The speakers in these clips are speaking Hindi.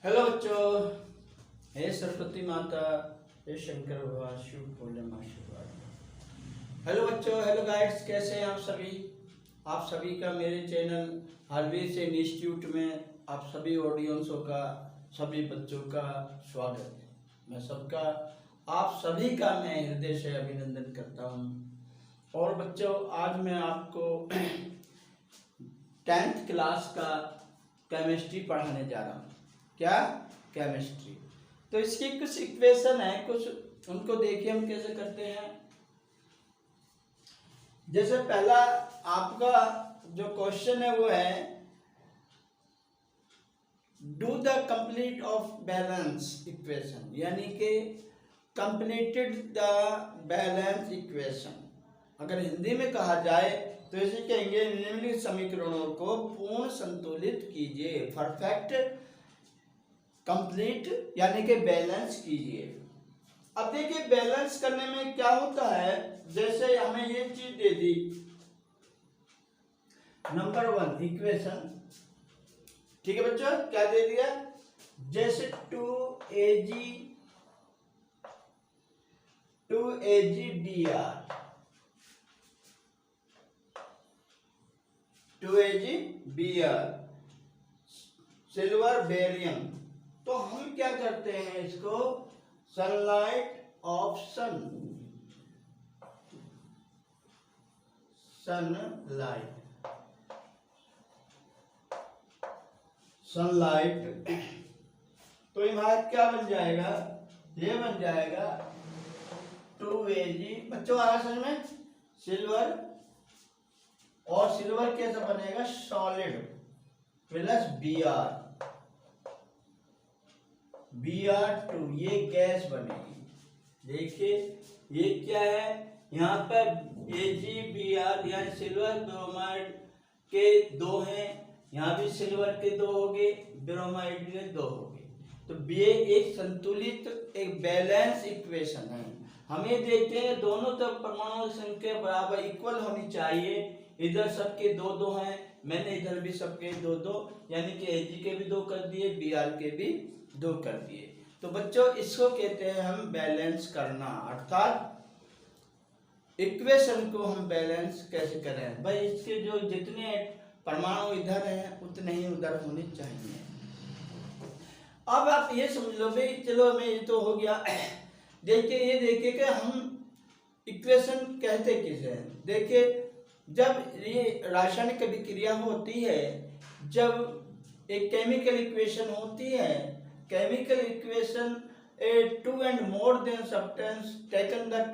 हेलो बच्चों, हे सरस्वती माता, हे शंकर भगवान, शिव भोले माँ आशीर्वाद। हेलो बच्चों, हेलो गाइड्स, कैसे हैं आप सभी? आप सभी का मेरे चैनल हार्डवेयर से इंस्टीट्यूट में आप सभी ऑडियंसों का, सभी बच्चों का स्वागत है। मैं सबका, आप सभी का मैं हृदय से अभिनंदन करता हूँ। और बच्चों, आज मैं आपको 10th क्लास का केमिस्ट्री पढ़ाने जा रहा हूँ। क्या? केमिस्ट्री। तो इसकी कुछ इक्वेशन है, कुछ उनको देखिए हम कैसे करते हैं। जैसे पहला आपका जो क्वेश्चन है वो है do the complete of balance equation, यानी कि कंप्लीटेड द बैलेंस इक्वेशन। अगर हिंदी में कहा जाए तो इसे कहेंगे निम्नलिखित समीकरणों को पूर्ण संतुलित कीजिए, परफेक्ट कंप्लीट यानी कि बैलेंस कीजिए। अब देखिए बैलेंस करने में क्या होता है, जैसे हमें ये चीज दे दी नंबर 1 इक्वेशन, ठीक है बच्चों, क्या दे दिया? जैसे 2Ag dr 2Ag br silver barium. तो हम क्या करते हैं इसको सनलाइट ऑफ सनलाइट तो हमारा क्या बन जाएगा? ये बन जाएगा 2Ag, बच्चों आया समझ में? सिल्वर, और सिल्वर कैसा बनेगा? सॉलिड प्लस Br2, ये गैस बनेगी। देखिए ये क्या है, यहाँ पर AgBr यानी सिल्वर ब्रोमाइड के 2 हैं, यहाँ भी सिल्वर के 2 हो गए, ब्रोमाइड के 2 हो गए। तो ये एक संतुलित, एक बैलेंस इक्वेशन है। हमें देखते हैं दोनों तरफ परमाणुओं की संख्या बराबर इक्वल होनी चाहिए। इधर सबके 2-2 हैं, मैंने इधर भी सबके 2-2 यानी कि Ag के भी 2 कर दिए, Br के भी 2 कर दिए। तो बच्चों इसको कहते हैं हम बैलेंस करना, अर्थात इक्वेशन को हम बैलेंस कैसे करें भाई। इसके जो जितने परमाणु इधर हैं उतने ही उधर होने चाहिए। अब आप ये समझ लो भाई, चलो हमें ये तो हो गया। देखिए ये देखिए कि हम इक्वेशन कहते किसे हैं। देखिए जब ये रासायनिक अभिक्रिया होती है, जब एक केमिकल इक्वेशन होती है, chemical equation two and more than substance taken the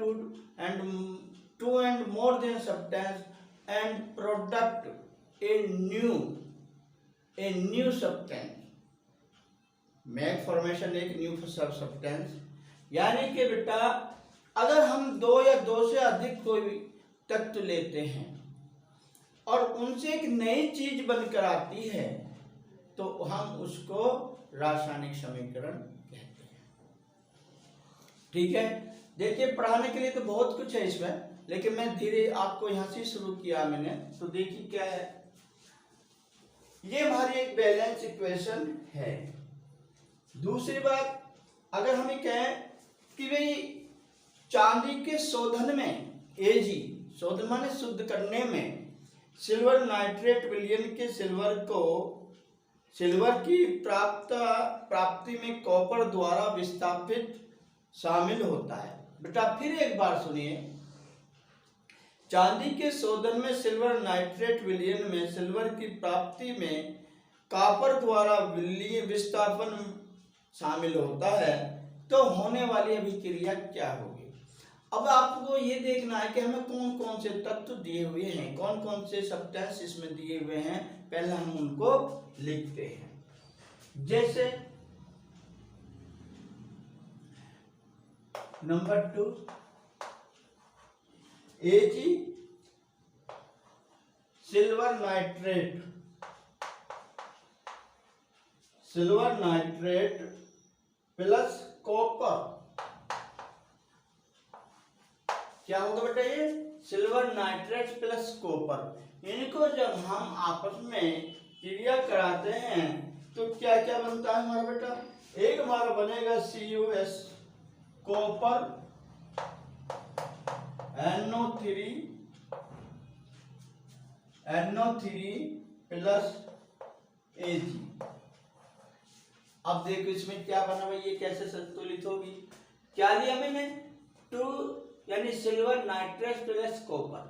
two and more than substance and product a new substance make formation एक न्यू सब्सटेंस। यानी कि बेटा अगर हम 2 या 2 से अधिक कोई तत्व लेते हैं और उनसे एक नई चीज बनकर आती है तो हम उसको रासायनिक समीकरण कहते हैं। ठीक है, देखिए पढ़ाने के लिए तो बहुत कुछ है इसमें, लेकिन मैं धीरे आपको यहां से शुरू किया मैंने। तो देखिए क्या है, ये हमारी एक बैलेंस इक्वेशन है। दूसरी बात, अगर हम ये कहें कि भाई चांदी के शोधन में Ag, शोधन माने शुद्ध करने में, सिल्वर नाइट्रेट विलयन के सिल्वर की प्राप्ति में कॉपर द्वारा विस्थापित शामिल होता है। बेटा फिर एक बार सुनिए, चांदी के शोधन में सिल्वर नाइट्रेट विलयन में सिल्वर की प्राप्ति में कॉपर द्वारा विस्थापन शामिल होता है, तो होने वाली अभिक्रिया क्या होगी? अब आपको ये देखना है कि हमें कौन कौन से तत्व दिए हुए हैं, कौन कौन से सब्सटेंस इसमें दिए हुए हैं, पहले हम उनको लिखते हैं। जैसे number 2 Ag silver nitrate plus copper, क्या होगा बेटा? ये सिल्वर नाइट्रेट प्लस कॉपर, इनको जब हम आपस में क्रिया कराते हैं तो क्या क्या बनता है हमारा बेटा, एक हमारा बनेगा CuS copper NO3 plus Ag। अब देखो इसमें क्या बना भाई, ये कैसे संतुलित होगी, क्या लिया मैंने 2 यानी सिल्वर नाइट्रेट प्लस कॉपर।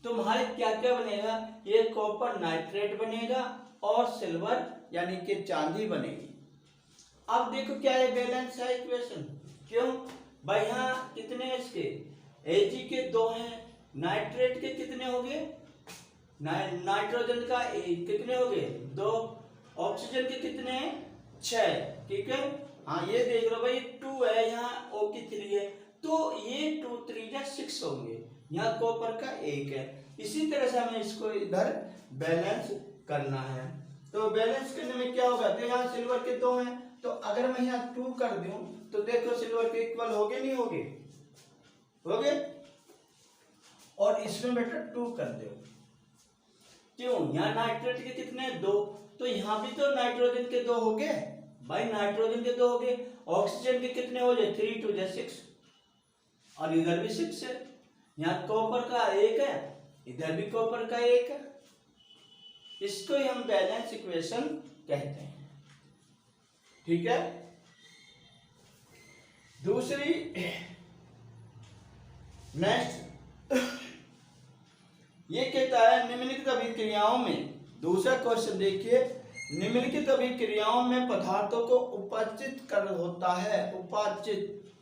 तो हमारे क्या क्या बनेगा, ये कॉपर नाइट्रेट बनेगा और सिल्वर यानी कि चांदी बनेगी। अब देखो क्या ये बैलेंस है इक्वेशन, क्यों भाई, यहाँ कितने हैं इसके, Ag के 2 हैं, नाइट्रेट के कितने हो गए, नाइट्रोजन का कितने हो गए 2, ऑक्सीजन के कितने हैं 6, ठीक है। हाँ ये देख लो भाई 2 है, यहाँ O की 3 है, तो ये 2 3 या 6 होंगे, यहाँ कॉपर का 1 है। इसी तरह से हमें इसको इधर बैलेंस करना है। तो बैलेंस करने में क्या होगा, तो यहाँ सिल्वर के 2 हैं, तो अगर मैं यहाँ 2 कर दूं तो देखो सिल्वर के इक्वल हो गए नहीं हो गए, हो गए, और इसमें बेटा 2 कर दो, क्यों, यहाँ नाइट्रेट के कितने 2, तो यहाँ भी तो नाइट्रोजन के 2 हो गए भाई, नाइट्रोजन के 2 हो गए, ऑक्सीजन के कितने हो जाए 3 2 6, और इधर भी 6 है, यहाँ कॉपर का 1 है, इधर भी कॉपर का 1 है, इसको ही हम बैलेंस इक्वेशन कहते हैं, ठीक है। दूसरी नेक्स्ट ये कहता है निम्नलिखित अभिक्रियाओं में, दूसरा क्वेश्चन देखिए, निम्नलिखित अभिक्रियाओं में पदार्थों को उपाचित कर होता है, उपाचित,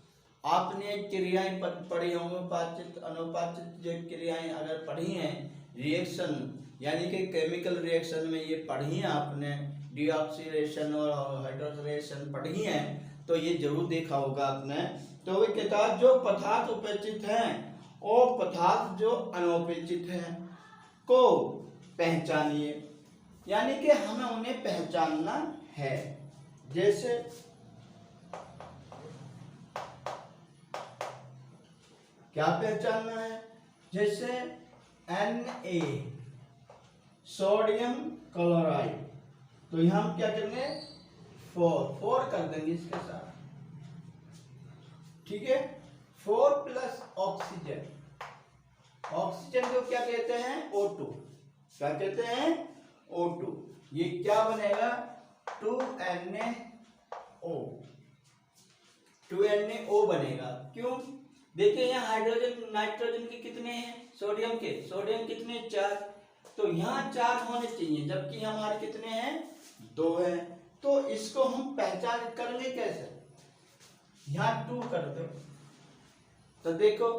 आपने क्रियाएं पढ़ी होंगी, उपाचित अनुपाचित जो क्रियाएं अगर पढ़ी हैं, रिएक्शन यानी कि केमिकल रिएक्शन में ये पढ़ी हैं आपने, डीऑक्सीडेशन और हाइड्रोजनेशन पढ़ी हैं, तो ये जरूर देखा होगा आपने। तो वो कहता है जो पदार्थ उपेक्षित हैं और पदार्थ जो अनउपेक्षित हैं को पहचानिए, यानी कि हमें उन्हें पहचानना है। जैसे क्या पहचानना है, जैसे Na सोडियम क्लोराइड, तो यहां हम क्या करेंगे 4 कर देंगे इसके साथ, ठीक है। 4 प्लस ऑक्सीजन, ऑक्सीजन को क्या कहते हैं O2, क्या कहते हैं O2, ये क्या बनेगा 2NaO बनेगा, क्यों, देखिए यहाँ हाइड्रोजन नाइट्रोजन के कितने हैं, सोडियम कितने 4, तो यहाँ 4 होने चाहिए, जबकि हमारे कितने हैं 2 हैं, तो इसको हम पहचान करेंगे कैसे, यहाँ 2 कर दो, तो देखो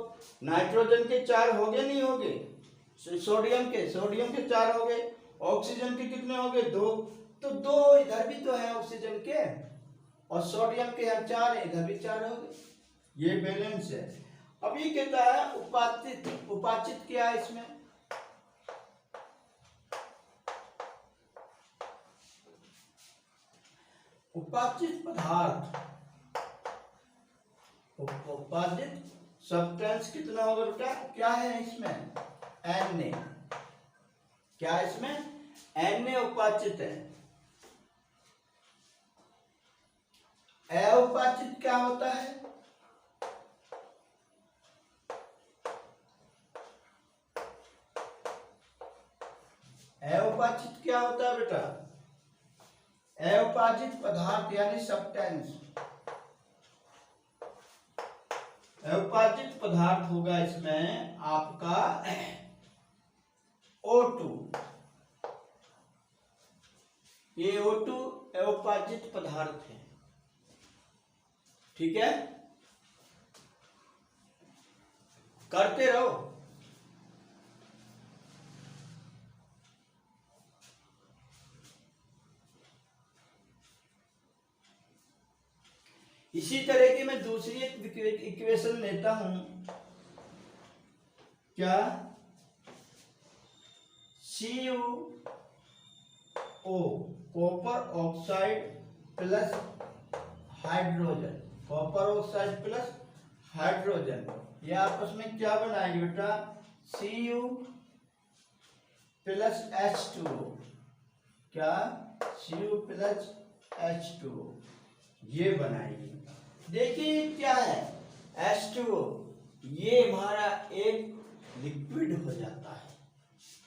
नाइट्रोजन के 4 हो गए नहीं हो गए, सोडियम के 4 हो गए, ऑक्सीजन के कितने हो गए 2, तो 2 इधर भी तो है ऑक्सीजन के, और सोडियम के यहाँ 4 है, इधर भी 4 हो गए, ये बैलेंस है। अब ये कहता है उपाचित, उपाचित क्या है इसमें, उपाचित पदार्थ, उपाचित सब्सटेंस कितना होगा बेटा, क्या है इसमें Na, क्या है इसमें Na उपाचित है। उपाचित क्या होता है, उपाचित क्या होता है बेटा, उपाचित पदार्थ यानी सब्सटेंस, उपाचित पदार्थ होगा इसमें आपका O2, ये O2 उपाचित पदार्थ है, ठीक है, करते रहो। इसी तरह की मैं दूसरी एक इक्वेशन लेता हूं, क्या CuO copper oxide plus hydrogen, copper oxide plus hydrogen, ये आपस में क्या बनाएंगे बेटा Cu प्लस H2O, क्या Cu प्लस H2O ये बनाइए। देखिए क्या है H2O, ये हमारा एक लिक्विड हो जाता है,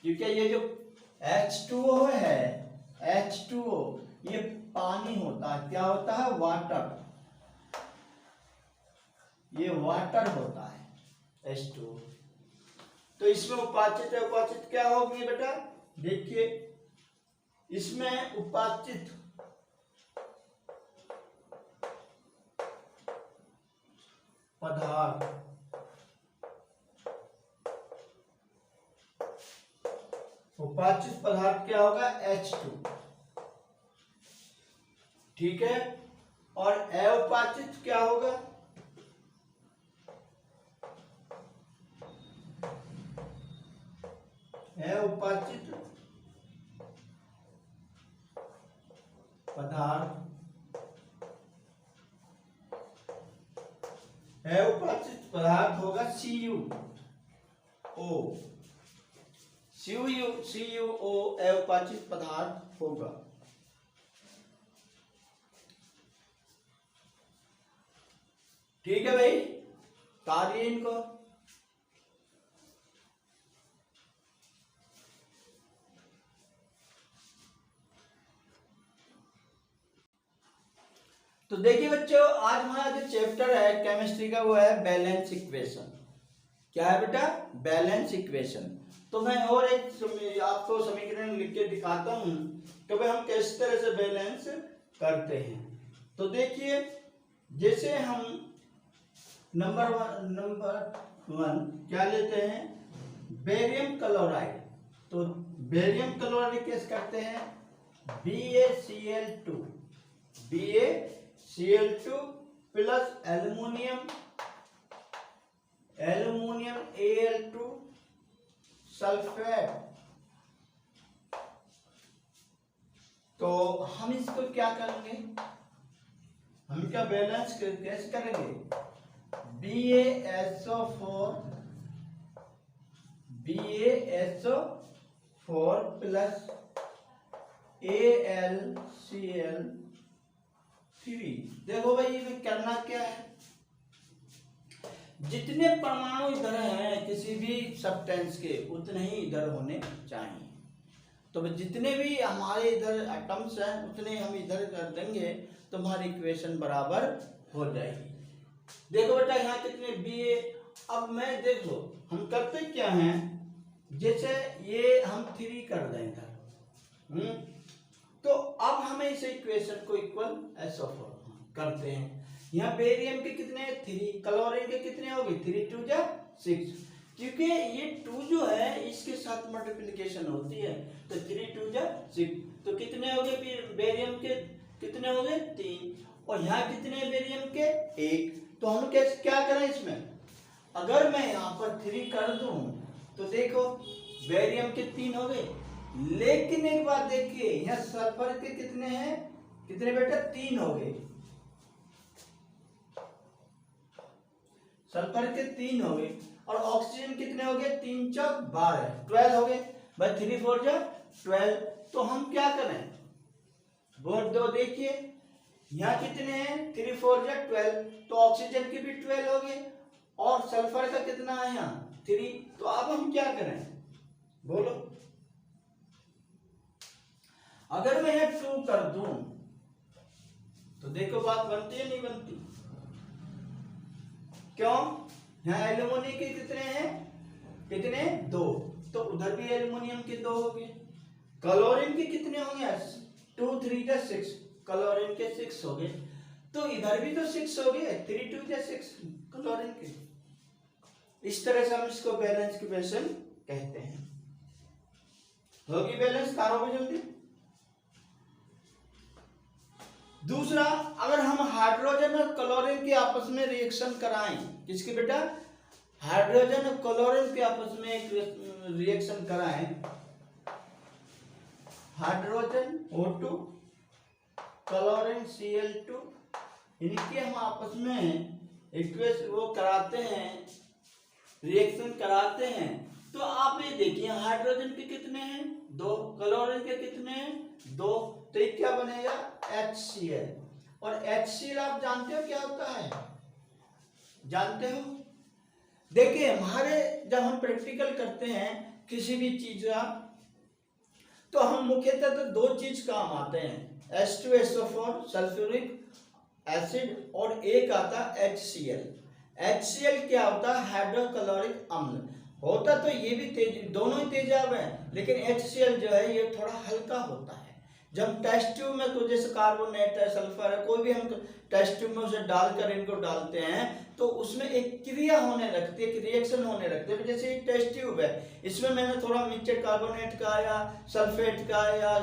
क्योंकि ये जो H2O है, H2O ये पानी होता है। क्या होता है? वाटर। ये वाटर होता है H2O। तो इसमें उपाचित है, उपाचित क्या होगी बेटा? देखिए इसमें उपाचित पदार्थ, उपाचित पदार्थ क्या होगा? H2। ठीक है। और अउपाचित क्या होगा? अउपाचित पदार्थ, अउपाचित पदार्थ होगा CuO। CuO अउपाचित पदार्थ होगा। ठीक है भाई, तारिए इनको। तो देखिए बच्चों, आज हमारा जो चैप्टर है केमिस्ट्री का वो है बैलेंस इक्वेशन। क्या है बेटा? Balance equation. तो मैं और एक आपको समीकरण लिख के दिखाता हूं कि भाई हम किस तरह से बैलेंस करते हैं। तो देखिए, जैसे हम नंबर वन क्या लेते हैं? Barium chloride. तो बेरियम क्लोराइड कैसे करते हैं? BaCl2 plus aluminium Al2 sulphate. तो हम इसको क्या करेंगे? हम क्या बैलेंस कैसे करेंगे? BaSO4 plus AlCl3। देखो भाई, ये करना क्या है? जितने परमाणु इधर हैं किसी भी सब्सटेंस के, उतने ही इधर होने चाहिए। तो जितने भी हमारे इधर एटम्स हैं उतने हम इधर कर देंगे तो हमारी इक्वेशन बराबर हो जाएगी। देखो बेटा, यहाँ कितने Ba। अब मैं देख लो, हम करते क्या हैं? जैसे ये हम 3 कर देंगे, तो अब हमें इस इक्वेशन को इक्वल SO4 करते हैं। यहाँ बेरियम के कितने? 3, क्लोरीन के कितने हो गए? 3 2 जा 6, क्योंकि ये 2 जो है इसके साथ मल्टीप्लिकेशन होती है, तो 3 2 जा 6। तो कितने हो गए? बेरियम के कितने हो गए? 3। और यहाँ कितने बेरियम के? 1। तो हम कैसे क्या करें इसमें? अगर मैं यहाँ पर 3 कर दूं तो देखो बेरियम के 3 हो गए। लेकिन एक बात देखिए, यहाँ सल्फर के कितने हैं? कितने बेटा? 3 हो गए। सल्फर के 3 हो गए। और ऑक्सीजन कितने हो गए? 3 चौक 12, 12 हो गए भाई। 3 4 जा 12। तो हम क्या करें? बोर्ड दो देखिए, यहाँ कितने हैं? 3 4 जा 12, तो ऑक्सीजन के भी 12 हो गए। और सल्फर का कितना है यहाँ? 3। तो अब हम क्या करें? बोलो। अगर मैं यहाँ 2 कर दूं तो देखो बात बनती है नहीं बनती? क्यों? यहाँ एल्युमिनियम के कितने हैं? कितने? 2, तो उधर भी एल्युमिनियम के 2 हो गए। क्लोरीन के कितने होंगे? 2 3 जा 6, क्लोरीन के 6 हो गए। तो इधर भी तो 6 हो गए, 3 2 जा 6 क्लोरीन के। इस तरह से हम इसको बैलेंस इक्वेशन कहते हैं। होगी बैलेंस? कारो में जल्दी। दूसरा, अगर हम हाइड्रोजन और क्लोरीन के आपस में रिएक्शन कराएं, किसके बेटा? हाइड्रोजन और क्लोरीन के आपस में एक रिएक्शन कराएं, हाइड्रोजन O2 क्लोरीन Cl2, इनके हम आपस में इक्वेशन वो कराते हैं, रिएक्शन कराते हैं। तो आप ये देखिए, हाइड्रोजन के कितने हैं? 2, क्लोरीन के कितने हैं? 2। तो ये क्या बनेगा HCl। और HCl आप जानते हो क्या होता है, जानते हो? देखिए हमारे जब हम प्रैक्टिकल करते हैं किसी भी चीज का, तो हम मुख्यतः तो दो चीज काम आते हैं, H2SO4 सल्फ्यूरिक एसिड, और एक आता HCl। HCl क्या होता है, हाइड्रोक्लोरिक अम्ल होता। तो ये भी तेज, दोनों ही तेजाब हैं, लेकिन HCl जो है ये थोड़ा हल्का होता है। जब टेस्ट ट्यूब में तो जैसे कार्बोनेट है, सल्फर है, कोई भी हम टेस्ट ट्यूब में उसे डालकर इनको डालते हैं तो उसमें एक क्रिया होने लगती है, एक रिएक्शन होने लगती है। जैसे एक टेस्ट ट्यूब है, इसमें मैंने थोड़ा मिक्सचर कार्बोनेट का या सल्फेट का या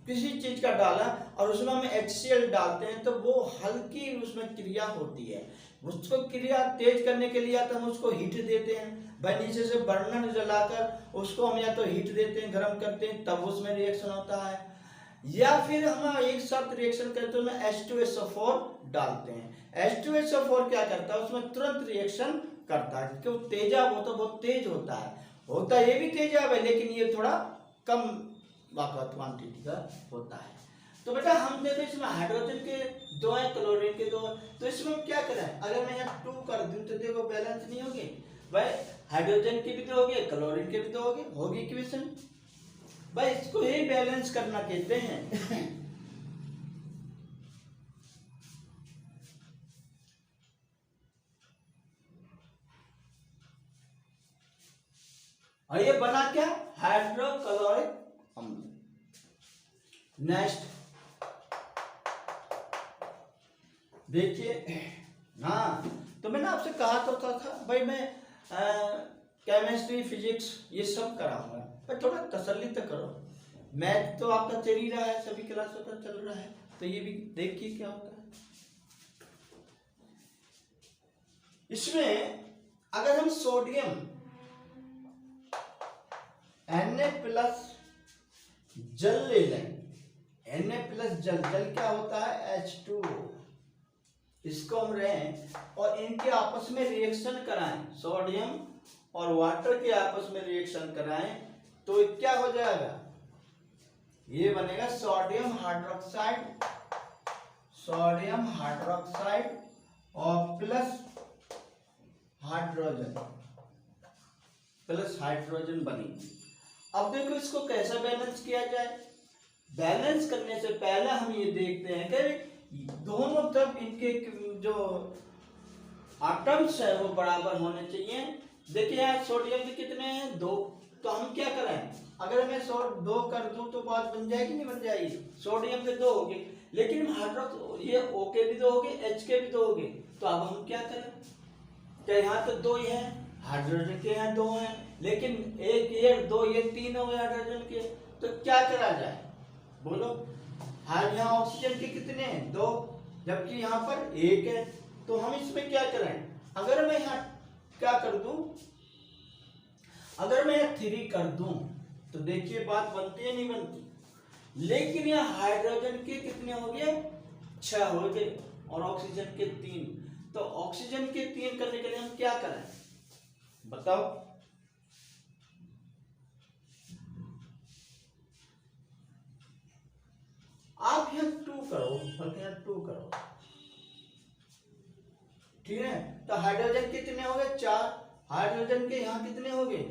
किसी चीज का डाला और उसमें हम HCl डालते हैं, तो वो हल्की उसमें क्रिया होती है। उसको क्रिया तेज करने के लिए तो हम उसको हीट देते हैं, भाई नीचे से बर्नर जलाकर उसको हम या तो हीट देते हैं, गर्म करते हैं, तब उसमें रिएक्शन होता है, या फिर हम एक साथ रिएक्शन करते हैं H2SO4 डालते हैं। H2SO4 क्या करता है, उसमें तुरंत रिएक्शन करता है, क्योंकि तेजाब होता है बहुत तेज होता है, होता ये भी तेजाब है लेकिन ये थोड़ा कम क्वांटिटी का होता है। तो बेटा हम देखो इसमें हाइड्रोजन के दो हैं, क्लोरीन के दो हैं, तो इसमें क्या करें, अगर मैं यहाँ 2 कर दूं तो देखो बैलेंस नहीं होगी भाई, हाइड्रोजन के भी दो हो गए, क्लोरीन के भी दो हो गए, होगी इक्वेशन भाई, इसको ही बैलेंस करना कहते हैं। और ये बना क्या, हाइड्रोक्लोरिक अम्ल। नेक्स्ट देखिए, हाँ तो मैंने आपसे कहा तो था भाई मैं केमिस्ट्री फिजिक्स ये सब कराऊंगा, पर थोड़ा तसल्ली तो करो, मैथ तो आपका चल ही रहा है, सभी क्लासों का चल रहा है, तो ये भी देखिए क्या होता है। इसमें अगर हम सोडियम Na+ जल ले लें, Na+ जल, जल क्या होता है H2O, इसको हम रहें और इनके आपस में रिएक्शन कराएं, सोडियम और वाटर के आपस में रिएक्शन कराएं, तो क्या हो जाएगा, ये बनेगा सोडियम हाइड्रोक्साइड, सोडियम हाइड्रोक्साइड और प्लस हाइड्रोजन बनेगी। अब देखो इसको कैसे बैलेंस किया जाए, बैलेंस करने से पहले हम ये देखते हैं कि दोनों तरफ इनके जो एटम्स है वो बराबर होने चाहिए। देखिए यार सोडियम के कितने हैं, 2, तो हम क्या करें, अगर मैं 2 कर दूं तो बात बन जाएगी नहीं बन जाएगी, सोडियम के 2 हो गए, लेकिन हाइड्रोक्स ये O के भी 2 हो गए, H के भी 2 हो गए, तो अब हम क्या करें, क्या यहाँ तो 2 ही है, हाइड्रोजन के यहाँ 2 हैं, लेकिन 1 ये 2 ये 3 हो गए हाइड्रोजन के, तो क्या करा जाए बोलो, हाँ यहाँ ऑक्सीजन के कितने हैं, 2, जबकि यहाँ पर 1 है, तो हम इसमें क्या करें, अगर मैं यहाँ क्या कर दूं, अगर मैं 3 कर दूं तो देखिए बात बनती है नहीं बनती, लेकिन यहाँ हाइड्रोजन के कितने हो गए, 6 हो गए और ऑक्सीजन के 3, तो ऑक्सीजन के 3 करने के लिए हम क्या करें बताओ, आप यहाँ 2 करो और यहाँ 2 करो, ठीक है, तो हाइड्रोजन कितने हो गए 4, हाइड्रोजन के यहाँ कितने हो गए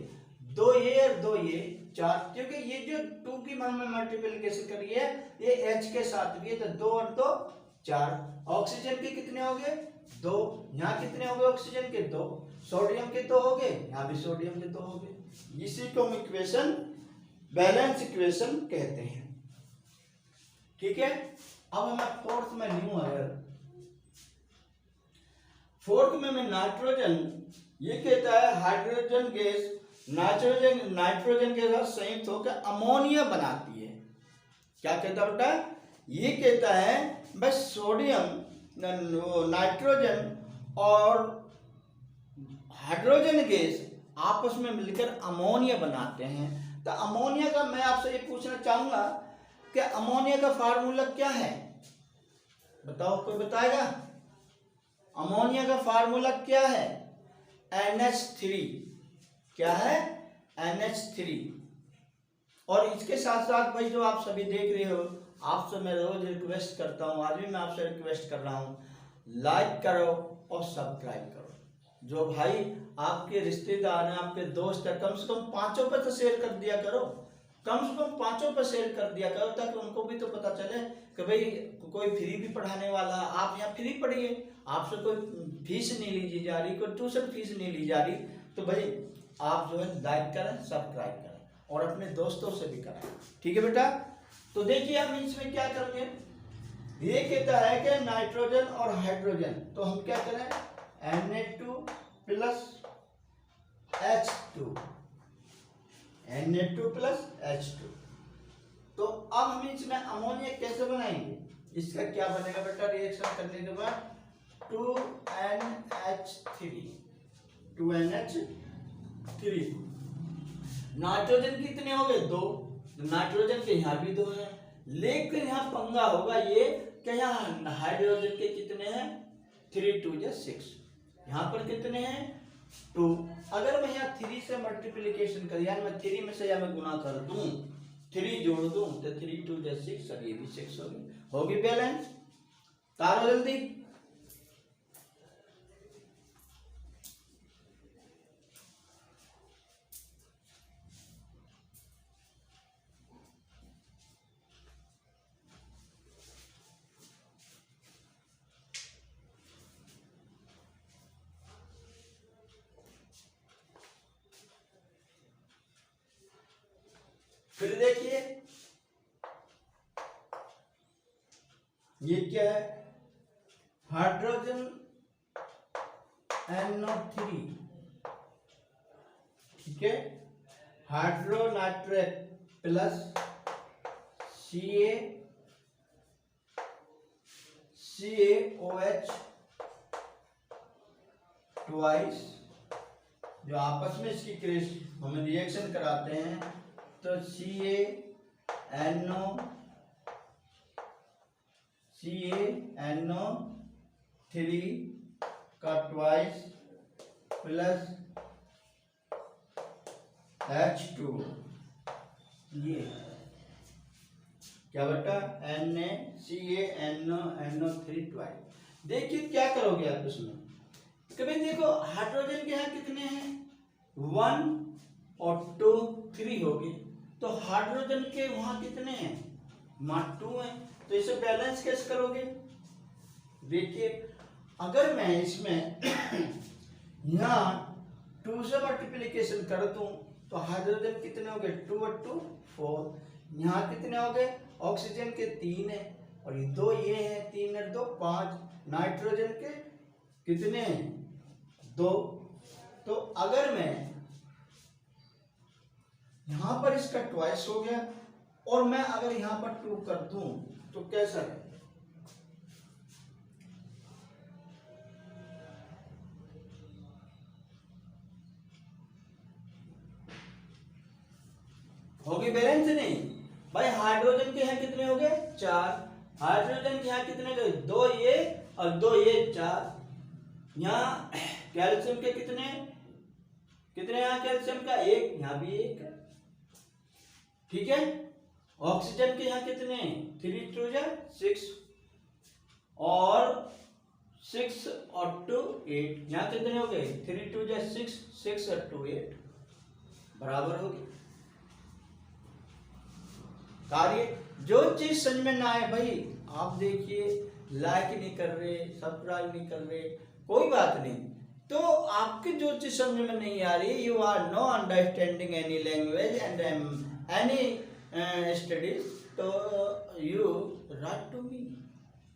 2 ये और 2 ये 4, क्योंकि ये जो 2 की मान में मल्टीप्लिकेशन करी है ये H के साथ भी है, तो 2 और 2 4, ऑक्सीजन के कितने हो गए 2, यहाँ कितने हो गए ऑक्सीजन के 2, सोडियम के 2 हो गए, यहाँ भी सोडियम के 2 हो गए, इसी को हम इक्वेशन बैलेंस इक्वेशन कहते हैं, ठीक है। अब हमें फोर्थ में न्यू है, फोर्थ में नाइट्रोजन, ये कहता है हाइड्रोजन गैस नाइट्रोजन के साथ संयुक्त होकर अमोनिया बनाती है, क्या कहता है बेटा, ये कहता है बस सोडियम नाइट्रोजन और हाइड्रोजन गैस आपस में मिलकर अमोनिया बनाते हैं। तो अमोनिया का मैं आपसे ये पूछना चाहूंगा कि अमोनिया का फार्मूला क्या है, बताओ कोई बताएगा, अमोनिया का फार्मूला क्या है, NH3, क्या है NH3, और इसके साथ साथ भाई जो आप सभी देख रहे हो, आपसे मैं रोज रिक्वेस्ट करता हूँ, आज भी मैं आपसे रिक्वेस्ट कर रहा हूँ, लाइक करो और सब्सक्राइब करो। जो भाई आपके रिश्तेदार हैं, आपके दोस्त हैं, कम से कम 5 पे तो शेयर कर दिया करो, कम से कम 5 पे शेयर कर दिया करो, ताकि उनको भी तो पता चले कि भाई कोई फ्री भी पढ़ाने वाला, आप यहाँ फ्री पढ़िए, आपसे कोई फीस नहीं ली जा रही, कोई ट्यूशन फीस नहीं ली जा रही। तो भाई आप जो है लाइक करें, सब्सक्राइब करें और अपने दोस्तों से भी करें, ठीक है बेटा। तो देखिए हम इसमें क्या करेंगे, ये कहता है कि नाइट्रोजन और हाइड्रोजन, तो हम क्या करें, Na2 plus H2, Na2 plus H2। तो अब हम इसमें अमोनिया कैसे बनाएंगे, इसका क्या बनेगा बेटा, रिएक्शन करने के बाद 2NH3। नाइट्रोजन कितने हो गए, 2, नाइट्रोजन के यहाँ भी 2 है, लेकिन यहाँ पंगा होगा ये कि यहाँ हाइड्रोजन के कितने हैं, 3 2 6, यहाँ पर कितने हैं, 2। अगर मैं यहाँ 3 से मल्टीप्लीकेशन कर, यानी मैं 3 में से या मैं गुना कर दूं, 3 जोड़ दूं, तो 3 2 6, और ये भी 6 होगी बैलेंस। तारो जल्दी, फिर देखिए ये क्या है, हाइड्रोजन NO3, ठीक है, हाइड्रोनाइट्रेट प्लस CaOH ट्वाइस, जो आपस में इसकी हमें रिएक्शन कराते हैं, तो CaNO3 का ट्वाइस प्लस H2, ये क्या बेटा, CaNO3 ट्वाइस। देखिए क्या करोगे आप इसमें, कभी देखो हाइड्रोजन के यहाँ कितने हैं, 1 और 2 3 हो गए, तो हाइड्रोजन के वहां कितने हैं, 2 हैं, तो इसे बैलेंस कैसे करोगे। देखिए अगर मैं इसमें यहाँ 2 से मल्टीप्लीकेशन कर दूं, तो हाइड्रोजन कितने हो गए, 2 और 2 4, यहाँ कितने हो गए, ऑक्सीजन के 3 है, और ये 2 ये है, 3 और 2 5, नाइट्रोजन के कितने हैं, 2। तो अगर मैं यहां पर इसका ट्वाइस हो गया, और मैं अगर यहां पर 2 कर दूं तो कैसा है, होगी बैलेंस नहीं भाई। हाइड्रोजन के यहाँ कितने हो गए, 4, हाइड्रोजन के यहाँ कितने गए, 2 ये और 2 ये, 4। यहाँ कैल्शियम के कितने यहाँ कैल्शियम का 1, यहाँ भी 1 है, ठीक है। ऑक्सीजन के यहाँ कितने, 3 2 6, और 6 और 2 8, यहाँ कितने हो गए, 3 2 6, 6 और 2 8, बराबर हो गए। कार्य जो चीज समझ में ना आए भाई, आप देखिए लाइक नहीं कर रहे, सब्सक्राइब नहीं कर रहे, कोई बात नहीं, तो आपकी जो चीज समझ में नहीं आ रही, you are no understanding any language and any studies, तो यू राइट टू मी,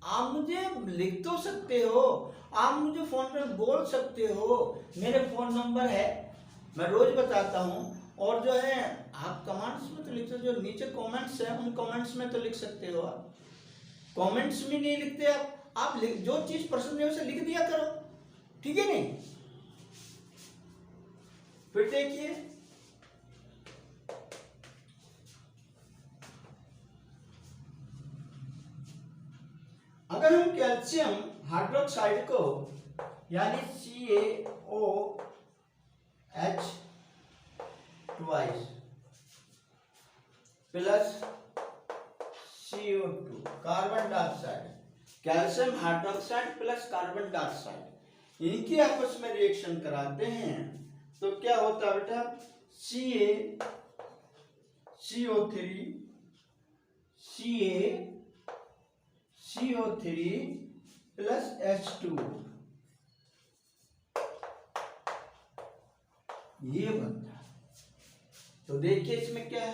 आप मुझे लिख तो सकते हो, आप मुझे फोन पर बोल सकते हो, मेरे फोन नंबर है, मैं रोज बताता हूँ। और जो है आप कमेंट्स में तो लिख सकते हो, जो नीचे कमेंट्स है उन कमेंट्स में तो लिख सकते हो। आप कमेंट्स में नहीं लिखते, आप जो चीज पसंद है उसे लिख दिया करो, ठीक है नहीं। फिर देखिए अगर हम कैल्शियम हाइड्रोक्साइड को यानी CaOH twice plus CO2 carbon dioxide, calcium hydroxide plus carbon dioxide, इनकी आपस में रिएक्शन कराते हैं तो क्या होता है बेटा, CO3 प्लस H2 ये बनता है। तो देखिए इसमें क्या है,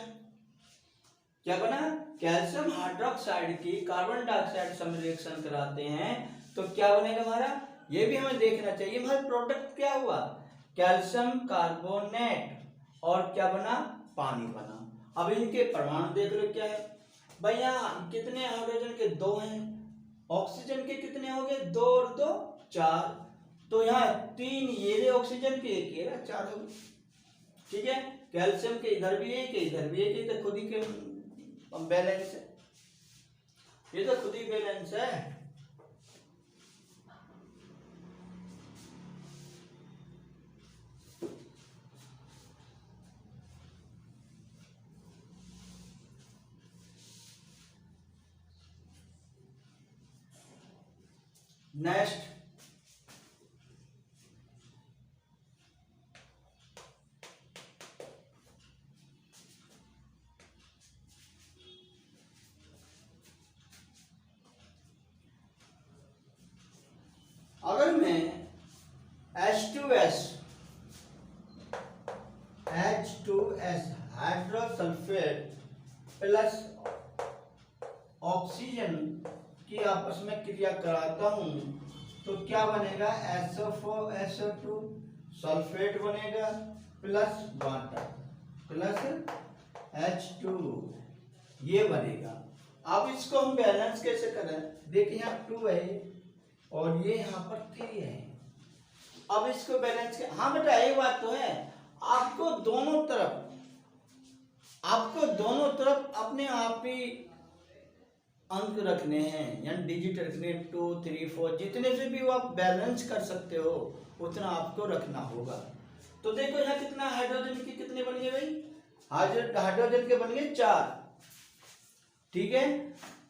क्या बना, कैल्शियम हाइड्रोक्साइड की कार्बन डाइऑक्साइड से रिएक्शन कराते हैं तो क्या बनेगा हमारा, ये भी हमें देखना चाहिए हमारा प्रोडक्ट क्या हुआ, कैल्शियम कार्बोनेट और क्या बना, पानी बना। अब इनके परमाणु देख लो क्या है भाई, यहाँ कितने हाइड्रोजन के 2 हैं, ऑक्सीजन के कितने हो गए 2 और 2 4, तो यहाँ 3 ये ऑक्सीजन के 1 ये 4 हो गए। ठीक है, कैल्शियम के इधर भी 1 इधर भी 1, तो खुद ही के बैलेंस है, ये तो खुद ही बैलेंस है। नेक्स्ट, अगर मैं H2S हाइड्रोसल्फेट प्लस ऑक्सीजन की आपस में क्रिया कराता हूं तो क्या बनेगा, SO4SO2 सल्फेट बनेगा प्लस वाटर प्लस H2 ये बनेगा। अब इसको हम बैलेंस कैसे करें, देखिए यहाँ 2 है और ये यहाँ पर 3 है। अब इसको बैलेंस के, हाँ बेटा एक बात तो है, आपको दोनों तरफ अपने आप ही अंक रखने हैं, यानी डिजिट रखने 2 3 4 जितने से भी वो आप बैलेंस कर सकते हो उतना आपको रखना होगा। तो देखो यहाँ कितना हाइड्रोजन की कितने बन गए भाई, हाइड्रोजन के बन गए 4, ठीक है,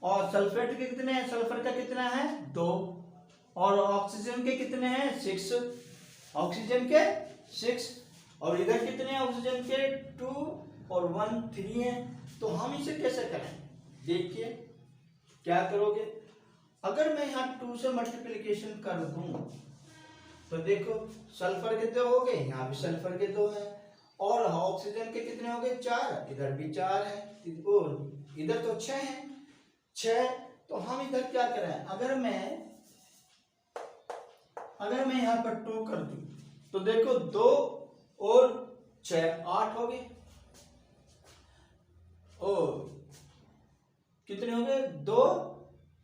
और सल्फेट के कितने हैं, सल्फर का कितना है 2, और ऑक्सीजन के कितने हैं 6, ऑक्सीजन के 6, और इधर कितने हैं ऑक्सीजन के 2 और 1 3 है। तो हम इसे कैसे करें, देखिए क्या करोगे, अगर मैं यहाँ 2 से मल्टीप्लिकेशन कर दूं तो देखो सल्फर के 2 हो गए, यहाँ भी सल्फर के 2 है, और ऑक्सीजन के कितने हो गए 4, इधर भी 4 है, और इधर तो 6 है 6। तो हम इधर क्या करें, अगर मैं यहाँ पर 2 कर दूं तो देखो 2 और 6 8 हो गए, और कितने हो गए 2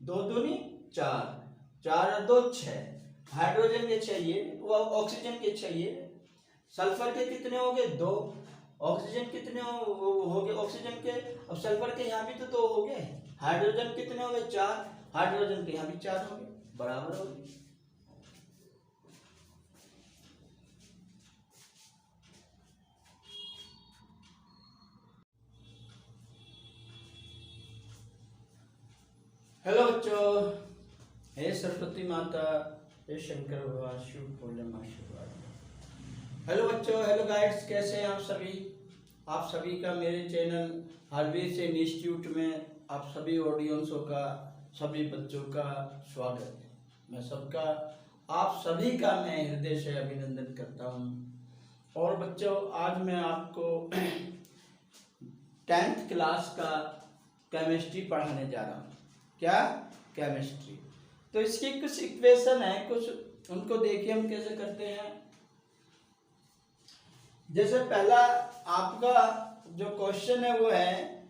2 दूनी 4 4 और 2 6, हाइड्रोजन के चाहिए वो ऑक्सीजन के चाहिए, सल्फर के कितने हो गए 2, ऑक्सीजन कितने हो गए ऑक्सीजन के, अब सल्फर के यहाँ भी तो 2 हो गए, हाइड्रोजन कितने हो गए 4, हाइड्रोजन के यहाँ भी 4 हो गए, बराबर हो गए। हेलो बच्चों, हे सरस्वती माता, हे शंकर भगवान, शिव भोले आशीर्वाद। हेलो बच्चों, हेलो गाइड्स, कैसे हैं आप सभी। आप सभी का मेरे चैनल हरवीर इंस्टीट्यूट में आप सभी ऑडियंसों का, सभी बच्चों का स्वागत है। मैं सबका, आप सभी का मैं हृदय से अभिनंदन करता हूँ। और बच्चों आज मैं आपको 10th क्लास का केमिस्ट्री पढ़ाने जा रहा हूँ। क्या, केमिस्ट्री। तो इसकी कुछ इक्वेशन है, कुछ उनको देखिए हम कैसे करते हैं। जैसे पहला आपका जो क्वेश्चन है वो है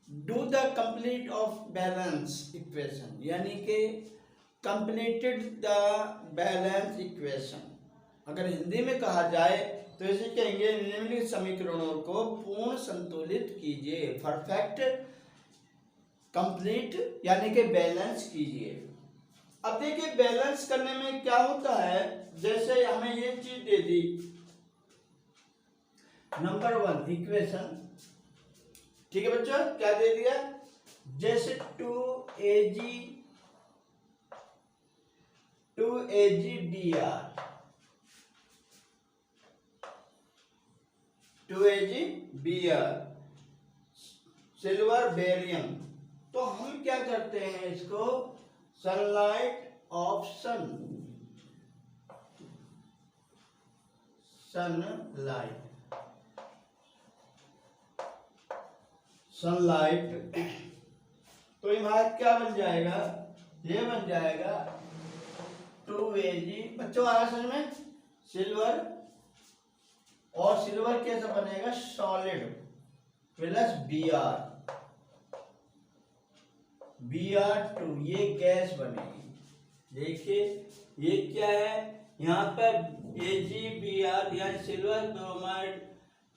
do the complete of balance equation, यानी कि कंप्लीटेड द बैलेंस इक्वेशन। अगर हिंदी में कहा जाए तो इसे कहेंगे निम्नलिखित समीकरणों को पूर्ण संतुलित कीजिए, परफेक्ट कंप्लीट यानी कि बैलेंस कीजिए। अब देखिए बैलेंस करने में क्या होता है, जैसे हमें ये चीज दे दी नंबर 1 इक्वेशन, ठीक है बच्चों, क्या दे दिया, जैसे 2Ag Br सिल्वर बेरियम। तो हम क्या करते हैं इसको, सनलाइट ऑफ सनलाइट तो हमारा क्या बन जाएगा, ये बन जाएगा 2Ag, बच्चों आया समझ में, सिल्वर, और सिल्वर कैसा बनेगा, सॉलिड प्लस Br2, ये गैस बनेगी। देखिए ये क्या है, यहाँ पर AgBr यानी सिल्वर ब्रोमाइड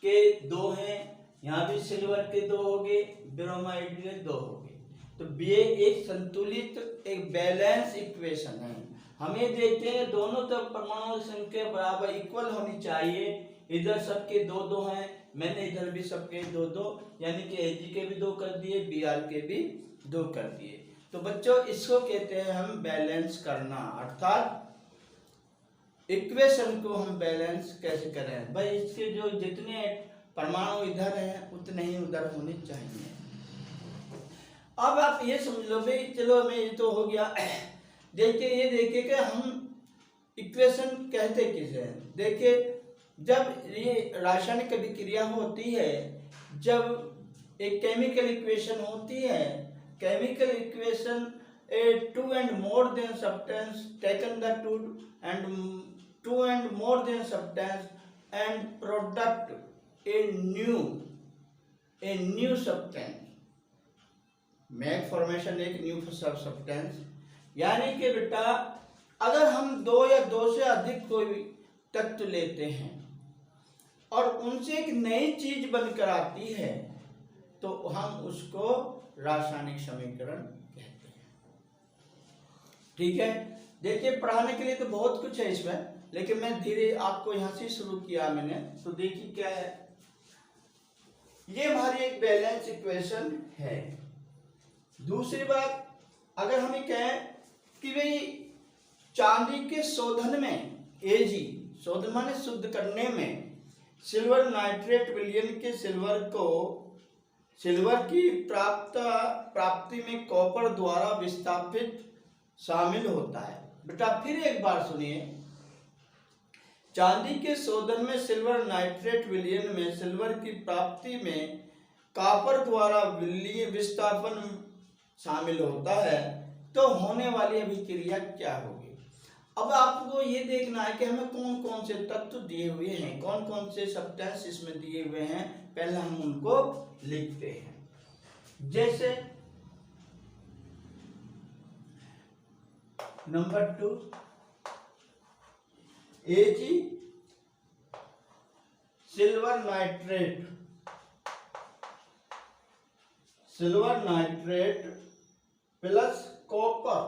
के 2 हैं, यहाँ भी सिल्वर के 2 हो गए, ब्रोमाइड के 2 हो गए। तो ये एक संतुलित, एक बैलेंस इक्वेशन है। हमें देखते हैं दोनों तरफ परमाणु संख्या बराबर इक्वल होनी चाहिए। इधर सबके 2-2 हैं, मैंने इधर भी सबके 2-2, यानी कि Ag के भी 2 कर दिए, Br के भी 2 कर दिए। तो बच्चों इसको कहते हैं हम बैलेंस करना, अर्थात इक्वेशन को हम बैलेंस कैसे करें भाई, इसके जो जितने परमाणु इधर हैं उतने ही उधर होने चाहिए। अब आप ये समझ लो भाई, चलो हमें ये तो हो गया। देखिए ये देखिए कि हम इक्वेशन कहते किसे हैं। देखिए जब ये रासायनिक अभिक्रिया होती है, जब एक केमिकल इक्वेशन होती है, chemical equation a two and more than substance taken the two and more than substance and product a new substance make formation एक न्यू सब्सटेंस। यानी कि बेटा अगर हम 2 या 2 से अधिक कोई तत्व लेते हैं और उनसे एक नई चीज बनकर आती है तो हम उसको रासायनिक समीकरण कहते हैं। ठीक है, देखिए पढ़ाने के लिए तो बहुत कुछ है इसमें, लेकिन मैं धीरे आपको यहां से शुरू किया मैंने। तो देखिए क्या है, ये हमारी एक बैलेंस इक्वेशन है। दूसरी बात, अगर हम कहें कि भाई चांदी के शोधन में Ag, शोधन माने शुद्ध करने में, सिल्वर नाइट्रेट विलयन के सिल्वर की प्राप्ति में कॉपर द्वारा विस्थापित शामिल होता है। बेटा फिर एक बार सुनिए, चांदी के शोधन में सिल्वर नाइट्रेट विलयन में सिल्वर की प्राप्ति में कॉपर द्वारा विस्थापन शामिल होता है, तो होने वाली अभिक्रिया क्या होगी। अब आपको ये देखना है कि हमें कौन कौन से तत्व दिए हुए हैं, कौन कौन से सब्सटेंस इसमें दिए हुए हैं, पहले हम उनको लिखते हैं। जैसे number 2 Ag silver nitrate plus copper,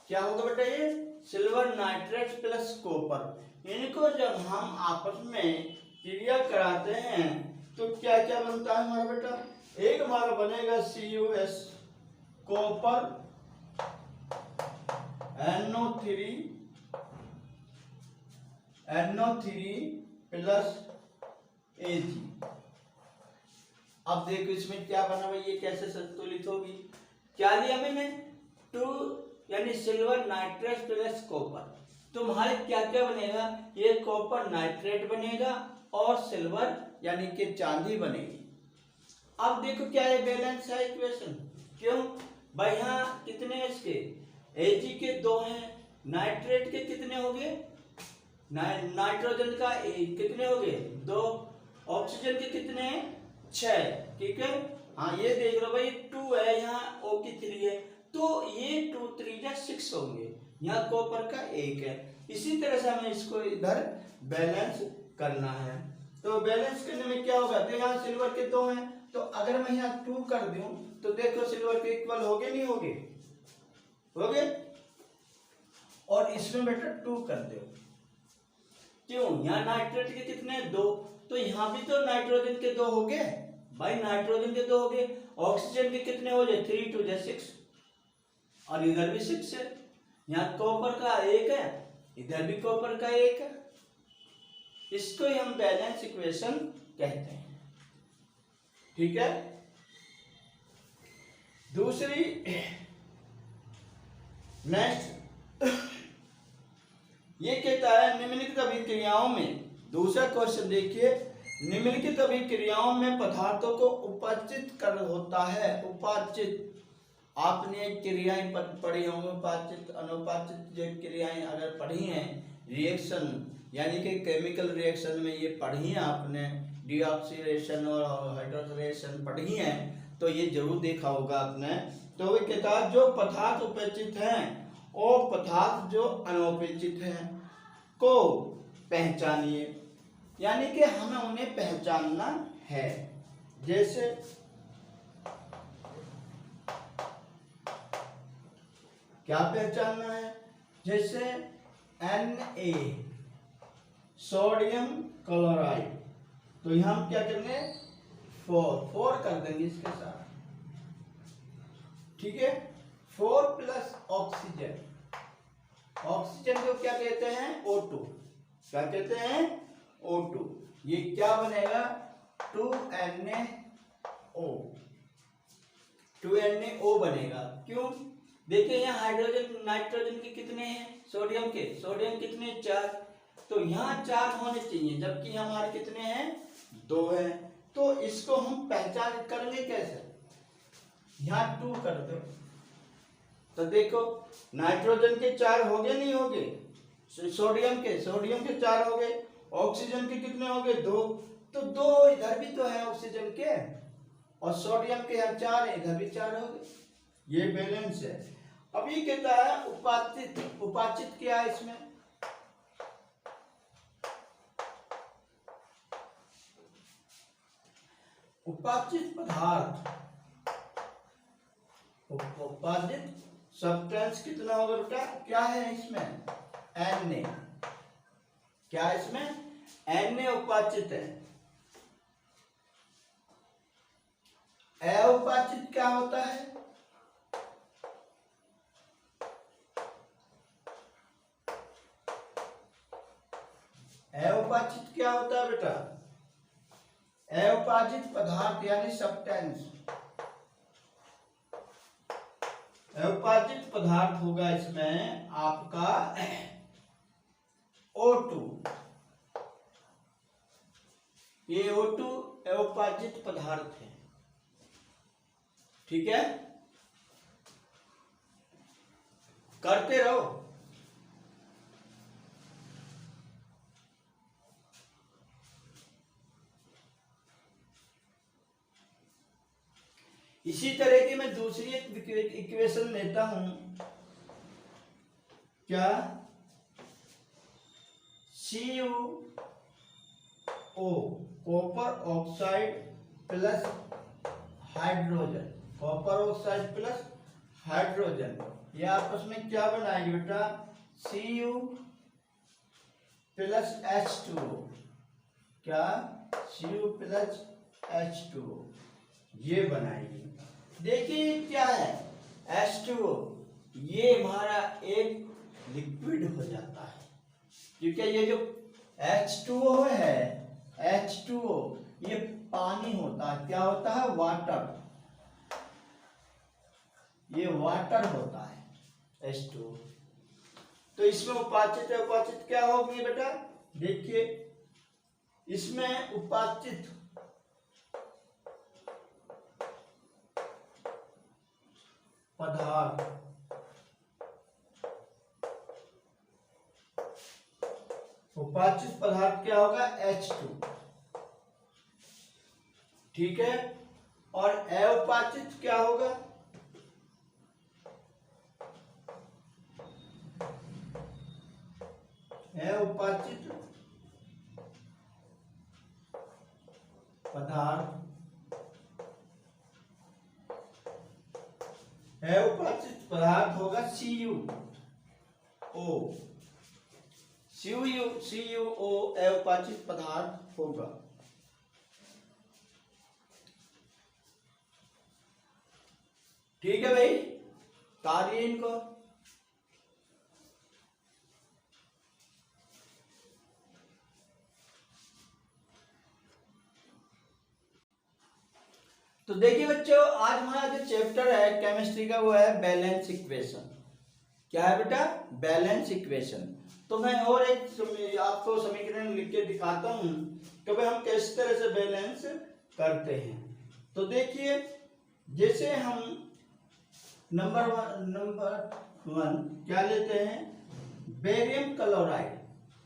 क्या होगा बेटा, ये सिल्वर नाइट्रेट प्लस कॉपर। इनको जब हम आपस में क्रिया कराते हैं तो क्या क्या बनता है हमारा बेटा, एक हमारा बनेगा CuS copper NO3 plus Ag। अब देखो इसमें क्या बना भाई, ये कैसे संतुलित होगी, क्या लिया मैंने 2 यानी सिल्वर नाइट्रेट प्लस कॉपर। तो हमारे क्या क्या बनेगा, ये कॉपर नाइट्रेट बनेगा और सिल्वर यानी कि चांदी बनेगी। अब देखो क्या ये बैलेंस है इक्वेशन, क्यों भाई, यहाँ कितने हैं इसके, Ag के 2 हैं, नाइट्रेट के कितने हो गए, नाइट्रोजन का कितने हो गए 2, ऑक्सीजन के कितने हैं 6। ठीक है, हाँ ये देख लो भाई 2 है, यहाँ O की 3 है, तो ये 2 3 या 6 होंगे, यहाँ कॉपर का 1 है। इसी तरह से हमें इसको इधर बैलेंस करना है। तो बैलेंस करने में क्या होगा, तो यहाँ सिल्वर के 2 हैं, तो अगर मैं यहाँ 2 कर दूं तो देखो सिल्वर के इक्वल हो गए नहीं होगे, हो गए, और इसमें बेटा 2 कर दो। क्यों, यहाँ नाइट्रेट के कितने, 2, तो यहाँ भी तो नाइट्रोजन के 2 हो गए भाई, नाइट्रोजन के 2 हो गए। ऑक्सीजन के कितने हो जाए, 3 2 6, और इधर भी 6 है। यहाँ कॉपर का 1 है, इधर भी कॉपर का 1 है। इसको ही हम बैलेंस इक्वेशन कहते हैं। ठीक है। दूसरी, नेक्स्ट ये कहता है निम्नलिखित अभिक्रियाओं में, दूसरा क्वेश्चन देखिए, निम्नलिखित अभिक्रियाओं में पदार्थों को उपाचित कर होता है। उपाचित, आपने क्रियाएं पढ़ी होंगी, उपाचित अनुपाचित जो क्रियाएं अगर पढ़ी हैं, रिएक्शन यानी कि केमिकल रिएक्शन में ये पढ़ी हैं आपने, डीऑक्सीडेशन और हाइड्रोजनेशन पढ़ी हैं, तो ये जरूर देखा होगा आपने। तो वो कहता है जो पदार्थ उपेक्षित हैं और पदार्थ जो अनउपेक्षित हैं को पहचानिए, यानी कि हमें उन्हें पहचानना है। जैसे क्या पहचानना है, जैसे Na सोडियम क्लोराइड, तो यहां हम क्या करेंगे, 4 कर देंगे इसके साथ। ठीक है, 4 प्लस ऑक्सीजन, ऑक्सीजन को क्या कहते हैं, O2, क्या कहते हैं, O2, ये क्या बनेगा, 2NaO बनेगा। क्यों, देखिए यहाँ हाइड्रोजन नाइट्रोजन के कितने हैं, सोडियम कितने, 4, तो यहाँ 4 होने चाहिए, जबकि हमारे कितने हैं, 2 हैं। तो इसको हम पहचान करेंगे कैसे, यहाँ 2 कर दो, तो देखो नाइट्रोजन के 4 हो गए, नहीं हो गए, सोडियम के 4 हो गए, ऑक्सीजन के कितने हो गए, 2, तो 2 इधर भी तो है ऑक्सीजन के, और सोडियम के यहाँ 4 है, इधर भी 4 हो गए, ये बैलेंस है। अब ये कहता है उपाचित, उपाचित क्या है इसमें, उपाचित पदार्थ, उपाचित सब्सटेंस कितना होगा बेटा, क्या है इसमें, Na, क्या है इसमें, Na उपाचित है। अउपाचित क्या होता है, अउपाचित क्या होता है बेटा, अउपाचित पदार्थ यानी सब्सटेंस, अउपाचित पदार्थ होगा इसमें आपका O2, ये O2 अउपाचित पदार्थ है। ठीक है, करते रहो। इसी तरह की मैं दूसरी एक इक्वेशन लेता हूं, क्या, CuO copper oxide plus hydrogen, copper oxide plus hydrogen, ये आपस में क्या बनाएंगे बेटा, Cu प्लस H2O, क्या, Cu प्लस H2O, ये बनाएंगे। देखिए क्या है, H2O, ये हमारा एक लिक्विड हो जाता है, क्योंकि ये जो H2O है, H2O ये पानी होता है, क्या होता है, वाटर, ये वाटर होता है H2O। तो इसमें उपाचित उपाचित क्या होगी बेटा, देखिए इसमें उपाचित पदार्थ, उपाचित पदार्थ क्या होगा, H2, ठीक है, और अउपाचित क्या होगा, अउपाचित पदार्थ, अउपाचित पदार्थ होगा CuO, CuO अवपाचित पदार्थ होगा। ठीक है भाई, कार्य इनको। तो देखिए बच्चों, आज हमारा जो चैप्टर है केमिस्ट्री का वो है बैलेंस इक्वेशन। क्या है बेटा? Balance equation. तो मैं और एक आपको समीकरण लिख के दिखाता हूं कि भाई हम किस तरह से बैलेंस करते हैं। तो देखिए, जैसे हम नंबर वन क्या लेते हैं? Barium chloride.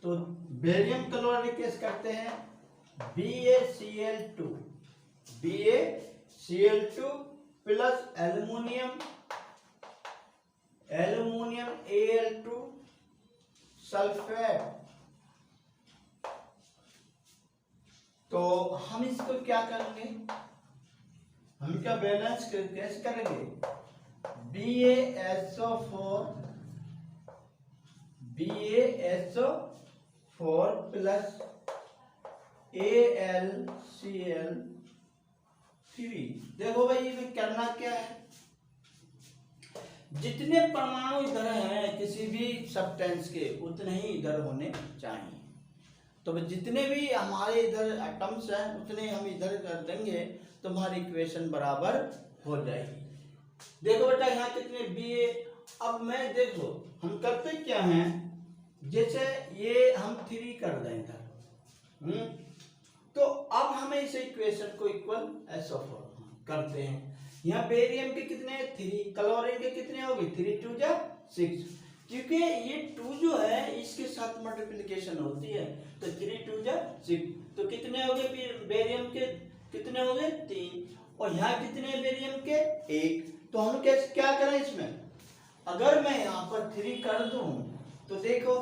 तो बेरियम क्लोराइड कैसे करते हैं? BaCl2 plus aluminium Al2 sulphate. तो हम इसको क्या करेंगे? हम क्या बैलेंस कैसे करेंगे? BaSO4 plus AlCl3। देखो भाई, ये करना क्या है? जितने परमाणु इधर हैं किसी भी सब्सटेंस के, उतने ही इधर होने चाहिए। तो जितने भी हमारे इधर एटम्स हैं उतने हम इधर कर देंगे तो हमारी इक्वेशन बराबर हो जाएगी। देखो बेटा, यहाँ कितने Ba। अब मैं देखो हम करते क्या हैं, जैसे ये हम 3 कर दें इधर, तो अब हमें इस इक्वेशन को इक्वल SO4 करते हैं। यहाँ बेरियम के कितने? 3। क्लोरीन के कितने हो गए? 3 2 6। क्योंकि ये 2 जो है इसके साथ मल्टीप्लिकेशन होती है, तो 3 2 6। तो कितने हो गए बेरियम के? कितने हो गए? 3। और यहाँ कितने बेरियम के? 1। तो हम कैसे क्या करें इसमें? अगर मैं यहाँ पर 3 कर दूं तो देखो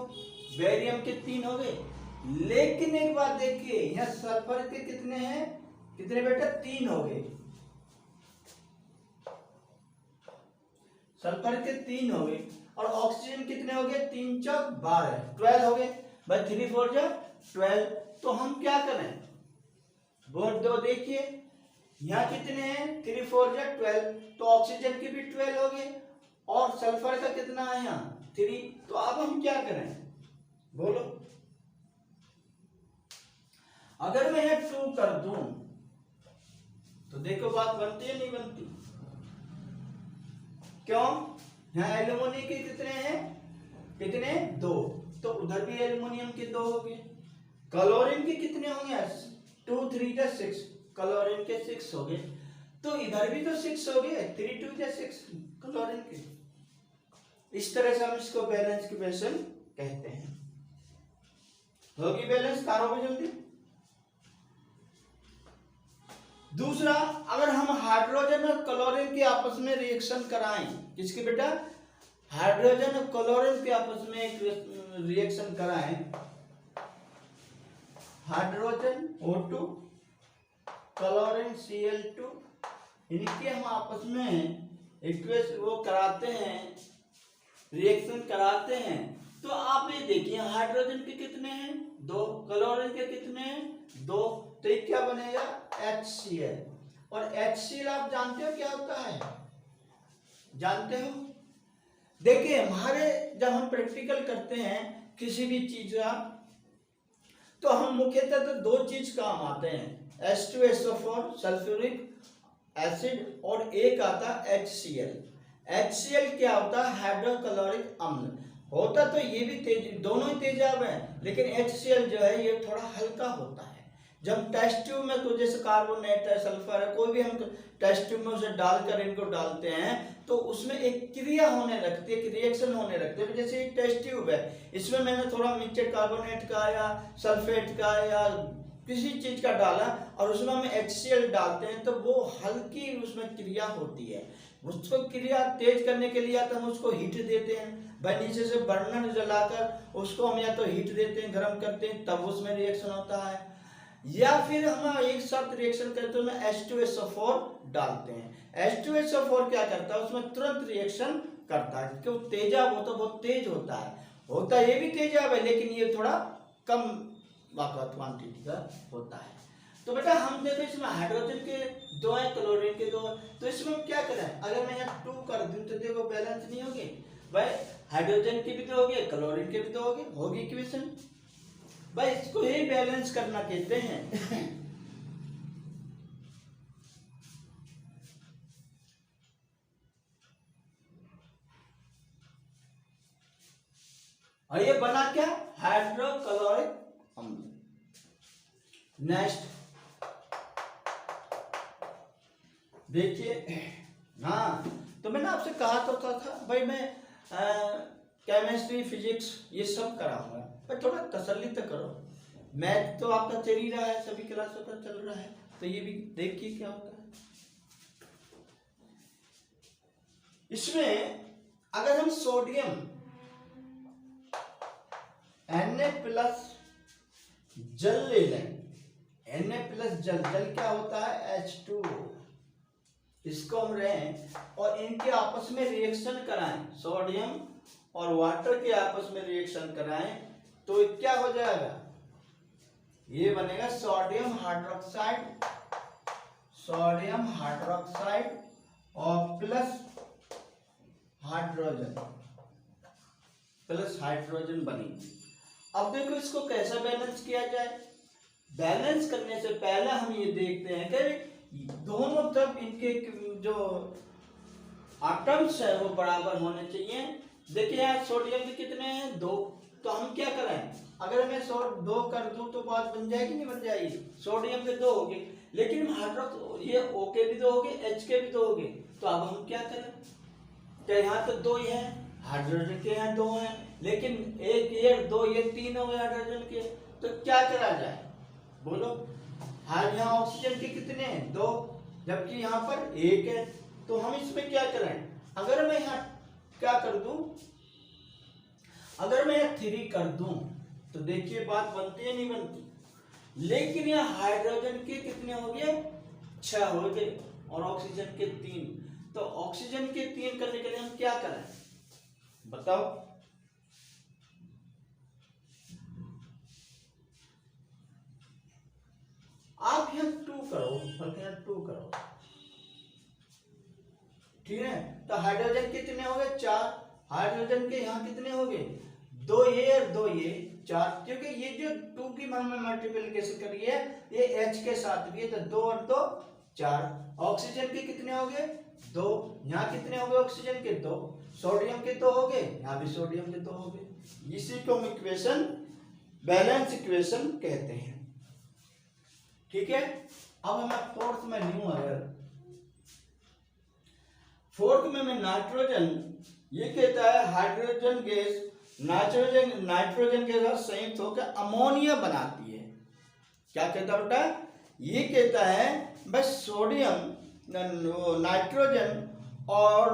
बेरियम के 3 हो गए। लेकिन एक बात देखिए, यहाँ सल्फर के कितने हैं? कितने बेटा? 3 हो गए। सल्फर के 3 हो गए। और ऑक्सीजन कितने हो गए? 3 चौक 12, 12 हो गए भाई। 3 4 12। तो हम क्या करें? बोर्ड दो देखिए, यहाँ कितने हैं? 3 4 12। तो ऑक्सीजन के भी 12 हो गए और सल्फर का कितना है यहाँ? 3। तो अब हम क्या करें? बोलो। अगर मैं यहाँ 2 कर दूं तो देखो बात बनती है नहीं बनती? क्यों? यहाँ एल्युमिनियम के कितने हैं? कितने? 2। तो उधर भी एल्युमिनियम के 2 हो गए। क्लोरीन के कितने होंगे? 2 3 6। क्लोरीन के 6 हो गए। तो इधर भी तो 6 हो गए। 3 2 6 क्लोरीन के। इस तरह से हम इसको बैलेंस इक्वेशन कहते हैं। होगी बैलेंस? तारों में जल्दी। दूसरा, अगर हम हाइड्रोजन और क्लोरीन के आपस में रिएक्शन कराएं, किसके बेटा? हाइड्रोजन और क्लोरीन के आपस में एक रिएक्शन कराएं, हाइड्रोजन O2 क्लोरीन Cl2, इनके हम आपस में इक्वेशन वो कराते हैं, रिएक्शन कराते हैं। तो आप ये देखिए, हाइड्रोजन के कितने हैं? 2। क्लोरीन के कितने हैं? 2। तो ये क्या बनेगा? HCl। और HCl आप जानते हो क्या होता है? जानते हो? देखिए, हमारे जब हम प्रैक्टिकल करते हैं किसी भी चीज का, तो हम मुख्यतः तो 2 चीज काम आते हैं, H2SO4 सल्फ्यूरिक एसिड, और एक आता है HCl। HCl क्या होता है? हाइड्रोक्लोरिक अम्ल होता। तो ये भी तेज, दोनों ही तेजाब हैं, लेकिन HCl जो है ये थोड़ा हल्का होता है। जब टेस्ट ट्यूब में तो जैसे कार्बोनेट है, सल्फर है, कोई भी हम टेस्ट ट्यूब में उसे डालकर इनको डालते हैं तो उसमें एक क्रिया होने लगती है, एक रिएक्शन होने लगती है। जैसे एक टेस्ट ट्यूब है, इसमें मैंने थोड़ा मिक्सचर कार्बोनेट का या सल्फेट का या किसी चीज का डाला और उसमें हम HCl डालते हैं, तो वो हल्की उसमें क्रिया होती है। उसको क्रिया तेज करने के लिए तो हम उसको हीट देते हैं भाई, नीचे से बर्नर जलाकर उसको हम या तो हीट देते हैं, गर्म करते हैं, तब उसमें रिएक्शन होता है। या फिर हम एक साथ रिएक्शन करते हैं, H2SO4 डालते हैं। H2SO4 क्या करता है? उसमें तुरंत रिएक्शन करता है, क्योंकि तेजाब होता है, बहुत तेज होता है, होता ये भी तेजाब है, लेकिन ये थोड़ा कम क्वांटिटी का होता है। तो बेटा हम देखो इसमें हाइड्रोजन के दो हैं, क्लोरीन के दो हैं, तो इसमें हम क्या करें, अगर मैं यहाँ 2 कर दूं तो देखो बैलेंस नहीं होगी भाई, हाइड्रोजन के भी दो हो गए, क्लोरीन के भी दो हो गए, होगी इक्वेशन भाई, इसको ही बैलेंस करना कहते हैं। और ये बना क्या, हाइड्रोक्लोरिक अम्ल। नेक्स्ट देखिए, हाँ तो मैंने आपसे कहा तो था भाई मैं केमिस्ट्री फिजिक्स ये सब कराऊंगा, पर थोड़ा तसल्ली तो करो, मैथ तो आपका चल ही रहा है, सभी क्लासों का चल रहा है, तो ये भी देखिए क्या होता है। इसमें अगर हम सोडियम Na+ जल ले लें, Na+ जल, जल क्या होता है H2O, इसको हम रहें और इनके आपस में रिएक्शन कराएं, सोडियम और वाटर के आपस में रिएक्शन कराएं, तो क्या हो जाएगा, ये बनेगा सोडियम हाइड्रोक्साइड और प्लस हाइड्रोजन बनेगी। अब देखो इसको कैसा बैलेंस किया जाए, बैलेंस करने से पहले हम ये देखते हैं कि दोनों तरफ इनके जो एटम्स है वो बराबर होने चाहिए। देखिए यहाँ सोडियम के कितने हैं, 2, तो हम क्या करें, अगर मैं 2 कर दूं तो बात बन जाएगी नहीं बन जाएगी, सोडियम के 2 हो गए, लेकिन ये O के भी 2 हो गए, H के भी 2 हो गए, तो अब हम क्या करें, क्या यहाँ तो 2 ही है, हाइड्रोजन के यहाँ 2 हैं, लेकिन 1 ये 2 ये 3 हो गए हाइड्रोजन के, तो क्या करा जाए बोलो, हाँ यहाँ ऑक्सीजन के कितने हैं, 2, जबकि यहाँ पर 1 है, तो हम इसमें क्या करें, अगर मैं यहाँ क्या कर दूं, अगर मैं यहाँ 3 कर दूं तो देखिए बात बनती है नहीं बनती, लेकिन यहाँ हाइड्रोजन के कितने हो गए, 6 हो गए और ऑक्सीजन के 3, तो ऑक्सीजन के 3 करने के लिए हम क्या करें बताओ, आप यहाँ 2 करो और यहाँ 2 करो, ठीक है, तो हाइड्रोजन कितने हो गए, 4, हाइड्रोजन के यहाँ कितने हो गए, 2 ये और 2 ये 4, क्योंकि ये जो 2 की हमने मल्टीप्लिकेशन करी है ये H के साथ भी है, तो 2 और 2 4, ऑक्सीजन के कितने हो गए, 2, यहाँ कितने हो गए ऑक्सीजन के 2, सोडियम के 2 हो गए, यहाँ भी सोडियम के 2 हो गए, इसी को हम इक्वेशन बैलेंस इक्वेशन कहते हैं, ठीक है। अब हमें फोर्थ में न्यू अगर फोर्थ में मैं नाइट्रोजन, ये कहता है हाइड्रोजन गैस नाइट्रोजन के साथ संयुक्त होकर अमोनिया बनाती है, क्या कहता है बेटा, ये कहता है बस सोडियम नाइट्रोजन और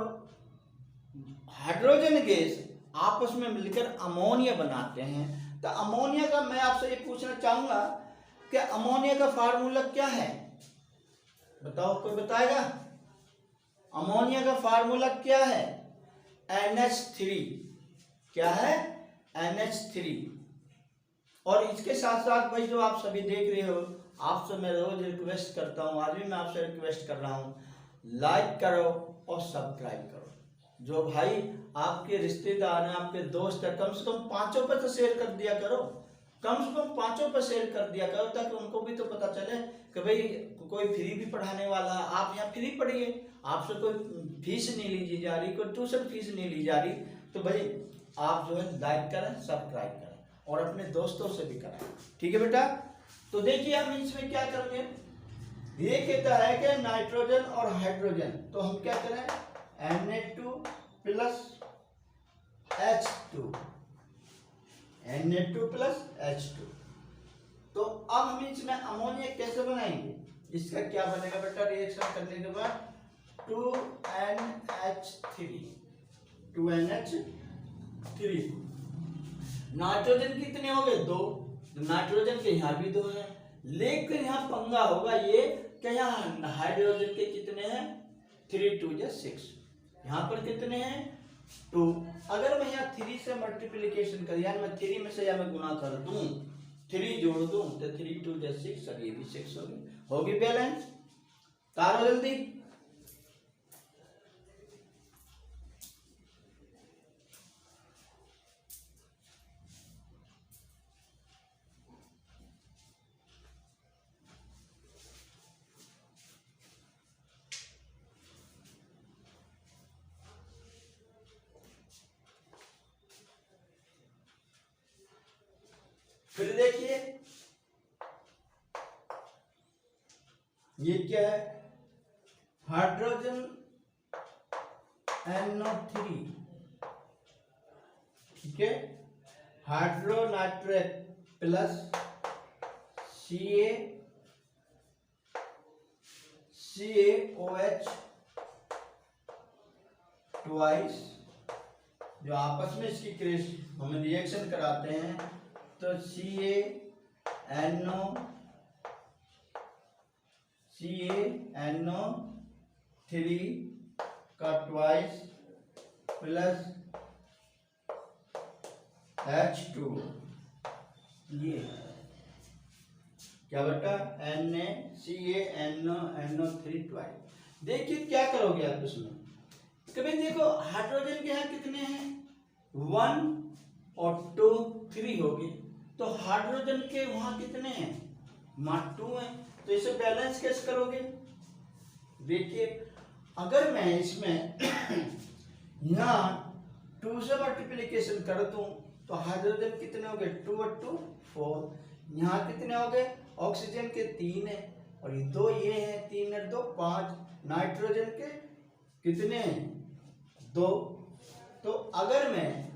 हाइड्रोजन गैस आपस में मिलकर अमोनिया बनाते हैं। तो अमोनिया का मैं आपसे ये पूछना चाहूंगा कि अमोनिया का फार्मूला क्या है, बताओ कोई बताएगा, अमोनिया का फार्मूला क्या है, NH3, क्या है NH3। और इसके साथ साथ भाई जो आप सभी देख रहे हो, आपसे मैं रोज रिक्वेस्ट करता हूँ, आज भी मैं आपसे रिक्वेस्ट कर रहा हूँ, लाइक करो और सब्सक्राइब करो, जो भाई आपके रिश्तेदार हैं, आपके दोस्त हैं, कम से कम 5 पे तो शेयर कर दिया करो, कम से कम 5 पे शेयर कर दिया करो, ताकि उनको भी तो पता चले कि भाई कोई फ्री भी पढ़ाने वाला है, आप यहाँ फ्री पढ़िए, आपसे कोई फीस नहीं ली जा रही, कोई ट्यूशन फीस नहीं ली जा रही, तो भाई आप जो है लाइक करें सब्सक्राइब करें और अपने दोस्तों से भी करें, ठीक है बेटा। तो देखिए हम इसमें क्या करेंगे, ये कहता है कि नाइट्रोजन और हाइड्रोजन, तो हम क्या करें Na2 plus H2, Na2 plus H2। तो अब हम इसमें अमोनिया कैसे बनाएंगे, इसका क्या बनेगा बेटा, रिएक्शन करने के बाद 2NH3, नाइट्रोजन कितने हो गए 2, नाइट्रोजन के यहाँ भी 2 हैं, लेकिन यहाँ पंगा होगा ये कि यहाँ हाइड्रोजन के कितने हैं 3 2 6, यहाँ पर कितने हैं 2। अगर मैं यहाँ 3 से मल्टीप्लीकेशन कर, यानी मैं 3 में से या मैं गुना कर दूं, 3 जोड़ दूं तो 3 2 जा 6, और ये भी 6 होगी बैलेंस। तारो जल्दी। फिर देखिए ये क्या है, हाइड्रोजन NO3, ठीक है, हाइड्रोनाइट्रेट प्लस CaOH ट्वाइस, जो आपस में इसकी हमें रिएक्शन कराते हैं, तो CaNO3 का ट्वाइस प्लस H2, ये क्या बेटा, CaNO3 ट्वाइस। देखिए क्या करोगे आप इसमें, कभी देखो हाइड्रोजन के यहाँ कितने हैं, 1 और 2 3 हो गए, तो हाइड्रोजन के वहां कितने हैं, 2 हैं, तो इसे बैलेंस कैसे करोगे। देखिए अगर मैं इसमें यहाँ 2 से मल्टीप्लीकेशन कर दूं तो हाइड्रोजन कितने हो गए, 2 और 2 4, यहाँ कितने हो गए, ऑक्सीजन के 3 है, और ये 2 ये हैं, 3 और 2 5, नाइट्रोजन के कितने हैं, 2। तो अगर मैं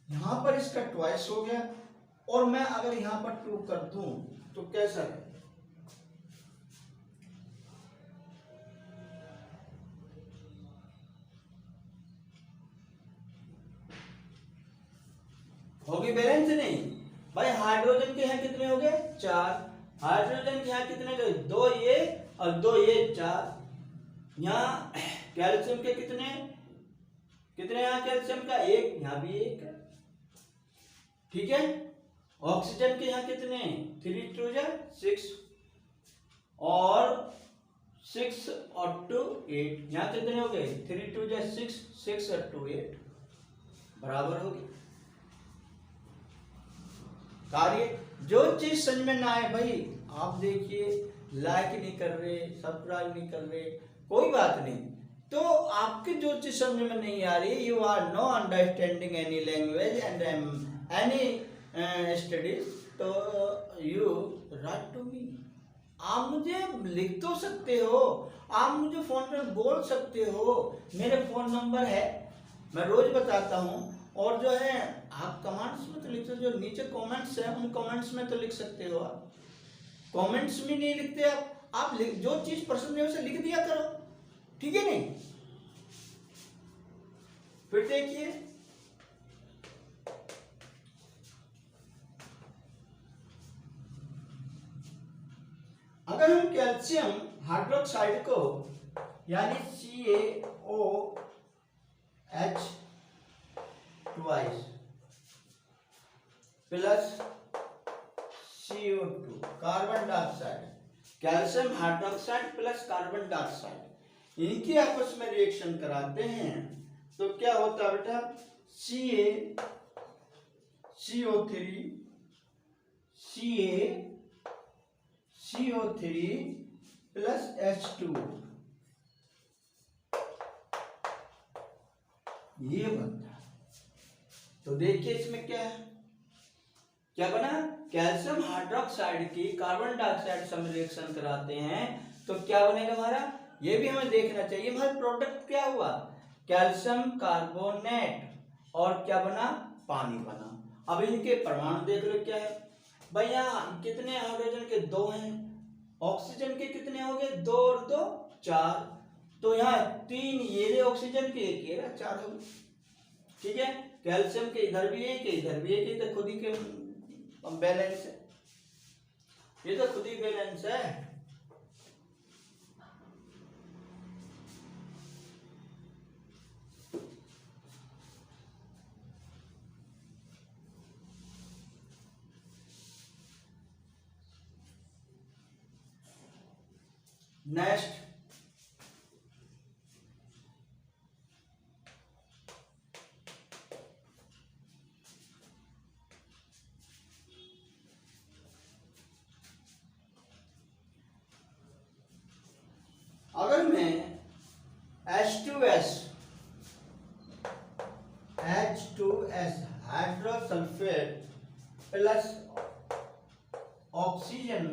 यहां पर इसका ट्वाइस हो गया, और मैं अगर यहां पर 2 कर दूं तो कैसा है, होगी बैलेंस नहीं भाई। हाइड्रोजन के यहाँ कितने हो गए, 4, हाइड्रोजन के यहाँ कितने गए, 2 ये और 2 ये 4। यहाँ कैल्शियम के कितने कितने, यहाँ कैल्शियम का 1, यहाँ भी 1 है, ठीक है। ऑक्सीजन के यहाँ कितने, 3 2 जा 6, और 6 और 2 8, यहाँ कितने हो गए, 3 2 जा 6, 6 और 2 8, बराबर हो गई। कार्य जो चीज समझ में ना आए भाई, आप देखिए लाइक नहीं कर रहे, सब्सक्राइब नहीं कर रहे, कोई बात नहीं, तो आपकी जो चीज समझ में नहीं आ रही, you are no understanding any language and any studies, तो यू राइट टू मी, आप मुझे लिख तो सकते हो, आप मुझे फोन पर बोल सकते हो, मेरे फोन नंबर है, मैं रोज बताता हूँ, और जो है आप कमेंट्स में तो लिख सकते हो, जो नीचे कमेंट्स है उन कमेंट्स में तो लिख सकते हो। आप कमेंट्स में नहीं लिखते, आप जो चीज पसंद है उसे लिख दिया करो, ठीक है नहीं। फिर देखिए अगर हम कैल्शियम हाइड्रोक्साइड को यानी CaOH twice plus CO2 carbon dioxide, calcium hydroxide plus carbon dioxide, इनके आपस में रिएक्शन कराते हैं तो क्या होता है बेटा, CO3 प्लस H2, ये बनता है। तो देखिए इसमें क्या है, क्या बना, कैल्शियम हाइड्रोक्साइड की कार्बन डाइऑक्साइड से रिएक्शन कराते हैं तो क्या बनेगा हमारा, ये भी हमें देखना चाहिए। हमारा प्रोडक्ट क्या हुआ, कैल्शियम कार्बोनेट, और क्या बना, पानी बना। अब इनके परमाणु देख लो क्या है भाई, यहाँ कितने हाइड्रोजन के 2 हैं, ऑक्सीजन के कितने हो गए, 2 और 2 4, तो यहाँ 3 ये ऑक्सीजन के, 1 ये 4 हो गए, ठीक है। कैल्शियम के इधर भी 1 इधर भी 1, तो खुद ही के बैलेंस है, ये तो खुद ही बैलेंस है। नेक्स्ट अगर मैं H2S हाइड्रोसल्फेट प्लस ऑक्सीजन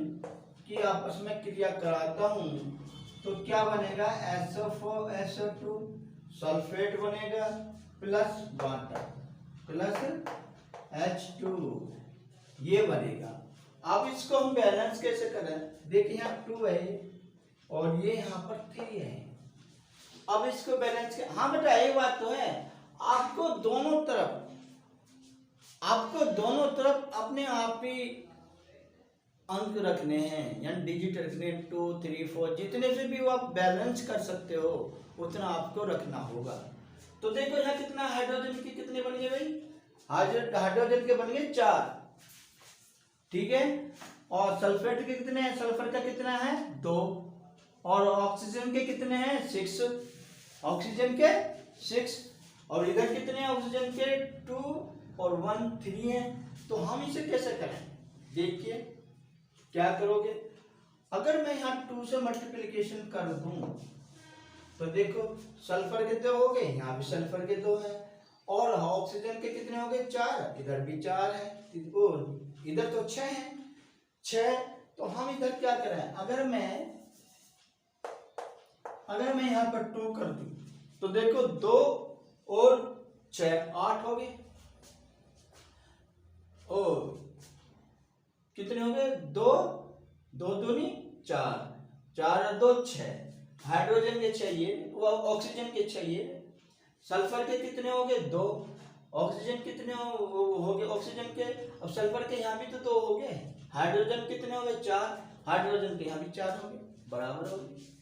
की आपस में क्रिया कराता हूं तो क्या बनेगा? SO4SO2 सल्फेट बनेगा प्लस वाटर प्लस H2 ये बनेगा। अब इसको हम बैलेंस कैसे करें? देखिए यहाँ 2 है और ये यहाँ पर 3 है। अब इसको बैलेंस के हाँ बेटा एक बात तो है, आपको दोनों तरफ अपने आप ही अंक रखने हैं, यानी डिजिट रखने 2 3 4 जितने से भी वो आप बैलेंस कर सकते हो उतना आपको रखना होगा। तो देखो यहाँ कितना हाइड्रोजन के कितने बन गए भाई? हाइड्रोजन के बन गए 4, ठीक है। और सल्फेट के कितने हैं? सल्फर का कितना है? 2। और ऑक्सीजन के कितने हैं? 6। ऑक्सीजन के 6 और इधर कितने हैं? ऑक्सीजन के 2 और 1 3 है। तो हम इसे कैसे करें? देखिए क्या करोगे? अगर मैं यहाँ 2 से मल्टीप्लिकेशन कर दूं तो देखो सल्फर के 2 हो गए, यहाँ भी सल्फर के 2 है और ऑक्सीजन के कितने हो गए? 4, इधर भी 4 है, इधर तो 6 है 6। तो हम इधर क्या करें? अगर मैं यहाँ पर 2 कर दूं तो देखो 2 और 6 8 हो गए और कितने हो गए? 2 2 दूनी 4 4 और 2 6। हाइड्रोजन के चाहिए, वो ऑक्सीजन के चाहिए। सल्फर के कितने हो गए? 2। ऑक्सीजन कितने हो गए? ऑक्सीजन के अब सल्फर के यहाँ भी तो 2 हो गए। हाइड्रोजन कितने हो गए? 4। हाइड्रोजन के यहाँ भी 4 हो गए, बराबर हो गए।